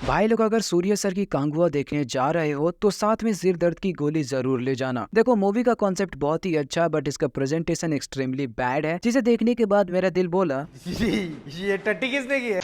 भाई लोग, अगर सूर्य सर की कांगुआ देखने जा रहे हो तो साथ में सिर दर्द की गोली जरूर ले जाना। देखो, मूवी का कॉन्सेप्ट बहुत ही अच्छा बट इसका प्रेजेंटेशन एक्सट्रीमली बैड है, जिसे देखने के बाद मेरा दिल बोला ये टट्टी किसने की है?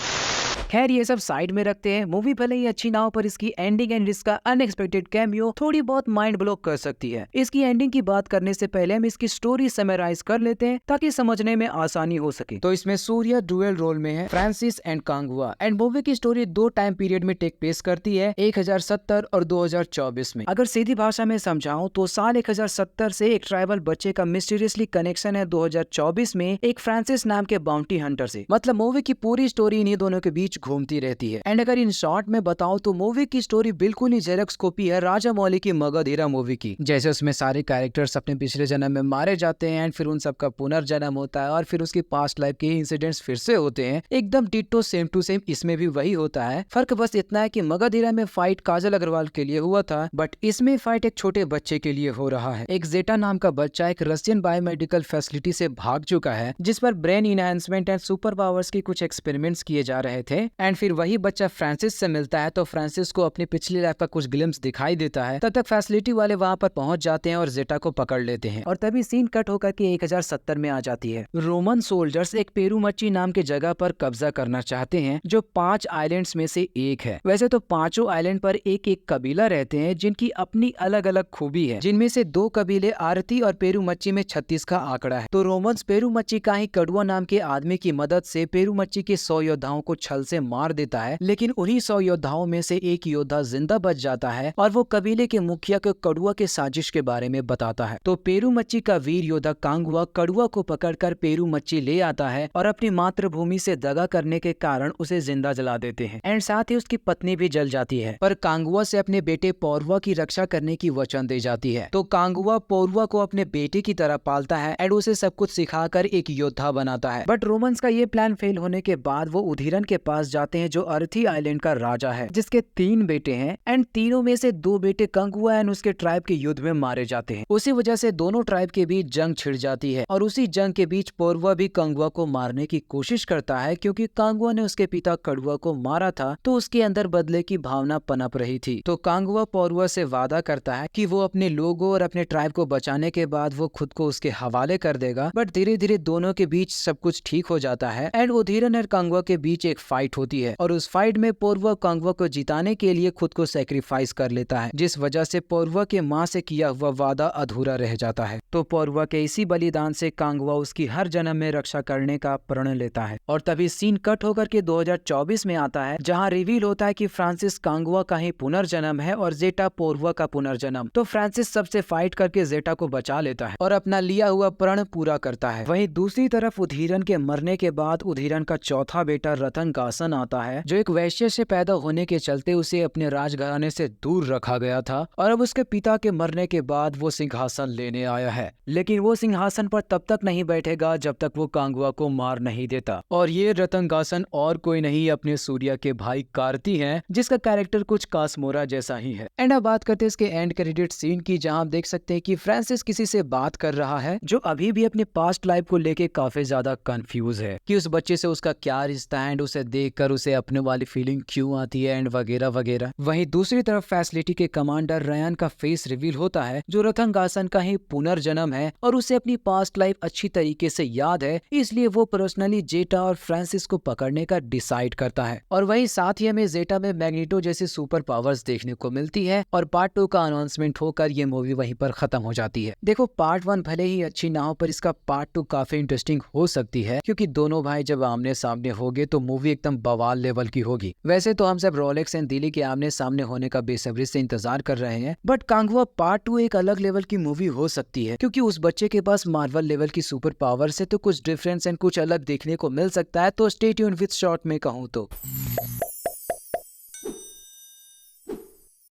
खैर, ये सब साइड में रखते हैं। मूवी भले ही अच्छी ना हो पर इसकी एंडिंग एंड इसका अनएक्सपेक्टेड कैमियो थोड़ी बहुत माइंड ब्लॉक कर सकती है। इसकी एंडिंग की बात करने से पहले हम इसकी स्टोरी समराइज कर लेते हैं ताकि समझने में आसानी हो सके। तो इसमें सूर्य डुअल रोल में है, फ्रांसिस एंड कांगुआ। एंड मूवी की स्टोरी दो टाइम पीरियड में टेक प्लेस करती है, 1070 और 2024 में। अगर सीधी भाषा में समझाऊं तो साल 1070 से एक ट्राइबल बच्चे का मिस्टीरियसली कनेक्शन है 2024 में एक फ्रांसिस नाम के बाउंटी हंटर से। मतलब मूवी की पूरी स्टोरी इन्हीं दोनों के बीच घूमती रहती है। एंड अगर इन शॉर्ट में बताऊं तो मूवी की स्टोरी बिल्कुल ही जेरक्स कॉपी है राजा मौली की मगधीरा मूवी की। जैसे उसमें सारे कैरेक्टर्स अपने पिछले जन्म में मारे जाते हैं एंड फिर उन सबका पुनर्जन्म होता है और फिर उसकी पास्ट लाइफ के इंसिडेंट्स फिर से होते हैं। एकदम डिट्टो सेम टू सेम इसमें भी वही होता है। फर्क बस इतना है कि मगधीरा में फाइट काजल अग्रवाल के लिए हुआ था, बट इसमें फाइट एक छोटे बच्चे के लिए हो रहा है। एक जेटा नाम का बच्चा एक रशियन बायोमेडिकल फैसिलिटी से भाग चुका है जिस पर brain enhancement and super powers की कुछ एक्सपेरिमेंट्स किए जा रहे थे। एंड फिर वही बच्चा फ्रांसिस से मिलता है तो फ्रांसिस को अपनी पिछली लाइफ का कुछ ग्लिम्स दिखाई देता है। तब तक फैसिलिटी वाले वहां पर पहुंच जाते हैं और जेटा को पकड़ लेते हैं और तभी सीन कट होकर के 1070 में आ जाती है। रोमन सोल्जर्स एक पेरूमच्ची नाम की जगह पर कब्जा करना चाहते हैं जो 5 आइलैंड्स में से एक है। वैसे तो पांचों आइलैंड पर एक एक कबीला रहते हैं जिनकी अपनी अलग अलग खूबी है, जिनमें से 2 कबीले आरती और पेरूमच्ची में 36 का आंकड़ा है। तो रोमन्स पेरूमच्ची का ही कड़ुआ नाम के आदमी की मदद से पेरूमच्ची के 100 योद्धाओं को छल से मार देता है, लेकिन उन्हीं 100 योद्धाओं में से एक योद्धा जिंदा बच जाता है और वो कबीले के मुखिया को कड़ुआ के साजिश के बारे में बताता है। तो पेरूमच्ची का वीर योद्धा कांगुआ कड़ुआ को पकड़कर पेरूमच्ची ले आता है और अपनी मातृभूमि से दगा करने के कारण उसे जिंदा जला देते हैं एंड साथ ही उसकी पत्नी भी जल जाती है। पर कांगुआ से अपने बेटे पौरवा की रक्षा करने की वचन दे जाती है। तो कांगुआ पौरवा को अपने बेटे की तरह पालता है एंड उसे सब कुछ सिखाकर एक योद्धा बनाता है। बट रोमन्स का ये प्लान फेल होने के बाद वो उधीरन के पास जाते हैं जो अर्थी आइलैंड का राजा है, जिसके 3 बेटे हैं एंड तीनों में से 2 बेटे कांगुआ एंड उसके ट्राइब के युद्ध में मारे जाते हैं। उसी वजह से दोनों ट्राइब के बीच जंग छिड़ जाती है और उसी जंग के बीच पौरवा भी कांगुआ को मारने की कोशिश करता है क्योंकि कांगुआ ने उसके पिता कड़ुआ को मारा था तो उसके अंदर बदले की भावना पनप रही थी। तो कांगुआ पौरवा से वादा करता है कि वो अपने लोगों और अपने ट्राइब को बचाने के बाद वो खुद को उसके हवाले कर देगा। बट धीरे धीरे दोनों के बीच सब कुछ ठीक हो जाता है एंड उधीरन और कांगुआ के बीच एक फाइट होती है और उस फाइट में पौरवा कांगुआ को जिताने के लिए खुद को सैक्रिफाइस कर लेता है, जिस वजह से पौरवा के माँ से किया हुआ वादा अधूरा रह जाता है। तो पौरवा के इसी बलिदान से कांगुआ उसकी हर जन्म में रक्षा करने का प्रण लेता है। और तभी सीन कट होकर के 2024 में आता है जहाँ रिवील होता है कि फ्रांसिस कांगुआ का ही पुनर्जन्म है और जेटा पौरवा का पुनर्जन्म। तो फ्रांसिस सबसे फाइट करके जेटा को बचा लेता है और अपना लिया हुआ प्रण पूरा करता है। वहीं दूसरी तरफ उधीरन के मरने के बाद उधीरन का चौथा बेटा रतनगासन आता है जो एक वैश्य से पैदा होने के चलते उसे अपने राजघराने से दूर रखा गया था और अब उसके पिता के मरने के बाद वो सिंहासन लेने आया है। लेकिन वो सिंहासन पर तब तक नहीं बैठेगा जब तक वो कांगुआ को मार नहीं देता। और ये रतनगासन और कोई नहीं अपने सूर्या के भाई कार्ति हैं, जिसका कैरेक्टर कुछ कासमोरा जैसा ही है। एंड अब बात करते हैं इसके एंड क्रेडिट सीन की, जहां आप देख सकते हैं कि फ्रांसिस किसी से बात कर रहा है जो अभी भी अपने पास्ट लाइफ को लेके काफी ज्यादा कंफ्यूज है कि उस बच्चे से उसका क्या रिश्ता है एंड उसे देखकर उसे अपने वाली फीलिंग क्यों आती है एंड वगैरह वगैरह। वहीं दूसरी तरफ फैसिलिटी के कमांडर रयान का फेस रिवील होता है जो रतनगासन का ही पुनर्जन्म है और उसे अपनी पास्ट लाइफ अच्छी तरीके से याद है, इसलिए वो पर्सनली जेटा और फ्रांसिस को पकड़ने का डिसाइड करता है। और वहीं साथ ही हमें जेटा में मैग्नीटो जैसी सुपर पावर्स देखने को मिलती है और पार्ट 2 का अनाउंसमेंट होकर ये मूवी वहीं पर खत्म हो जाती है। देखो, पार्ट 1 भले ही अच्छी ना हो पर इसका पार्ट 2 काफी इंटरेस्टिंग हो सकती है क्योंकि दोनों भाई जब आमने सामने होंगे तो मूवी एकदम बवाल लेवल की होगी। वैसे तो हम सब रोलेक्स एंड दिल्ली के आमने सामने होने का बेसब्री से इंतजार कर रहे हैं, बट कांगुआ पार्ट 2 एक अलग लेवल की मूवी हो सकती है क्योंकि उस बच्चे के पास मार्वल लेवल की सुपर पावर से तो कुछ डिफरेंस एंड कुछ अलग देखने को मिल सकता है। तो स्टे ट्यून्ड विद शॉर्ट में कहूँ तो।